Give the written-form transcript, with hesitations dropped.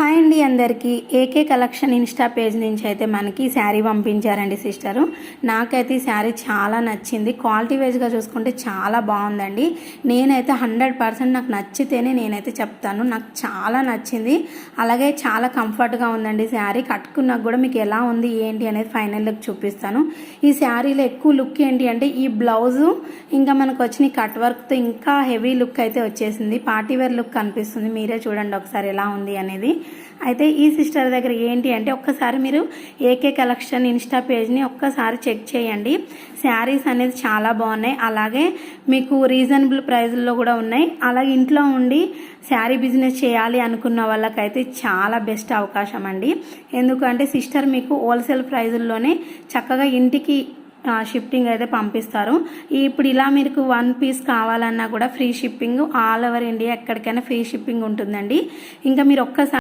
Hi అండి అందరికీ AK collection Insta page నుంచి అయితే మనకి శారీ పంపించారండి సిస్టరు. నాకైతే ఈ శారీ చాలా నచ్చింది. క్వాలిటీ వైజ్గా చూసుకుంటే చాలా బాగుందండి. నేనైతే 100% నాకు నచ్చితేనే నేనైతే చెప్తాను. నాకు చాలా నచ్చింది. అలాగే చాలా కంఫర్ట్గా ఉందండి శారీ. కట్టుకున్నాక కూడా మీకు ఎలా ఉంది ఏంటి అనేది ఫైనల్ లుక్ చూపిస్తాను. ఈ శారీలో ఎక్కువ లుక్ ఏంటి అంటే ఈ బ్లౌజు ఇంకా మనకు వచ్చిన కట్ వర్క్తో ఇంకా హెవీ లుక్ అయితే వచ్చేసింది. పార్టీవేర్ లుక్ కనిపిస్తుంది. మీరే చూడండి ఒకసారి ఎలా ఉంది అనేది. అయితే ఈ సిస్టర్ దగ్గర ఏంటి అంటే ఒక్కసారి మీరు ఏకే కలెక్షన్ ఇన్స్టా పేజ్ని ఒక్కసారి చెక్ చేయండి. శారీస్ అనేది చాలా బాగున్నాయి. అలాగే మీకు రీజనబుల్ ప్రైస్లో కూడా ఉన్నాయి. అలాగే ఇంట్లో ఉండి శారీ బిజినెస్ చేయాలి అనుకున్న వాళ్ళకైతే చాలా బెస్ట్ అవకాశం అండి. ఎందుకంటే సిస్టర్ మీకు హోల్సేల్ ప్రైజుల్లోనే చక్కగా ఇంటికి షిప్పింగ్ అయితే పంపిస్తారు. ఇప్పుడు ఇలా మీకు 1 పీస్ కావాలన్నా కూడా free shipping, all over India ఎక్కడికైనా ఫ్రీ షిప్పింగ్ ఉంటుందండి. ఇంకా మీరు ఒక్కసారి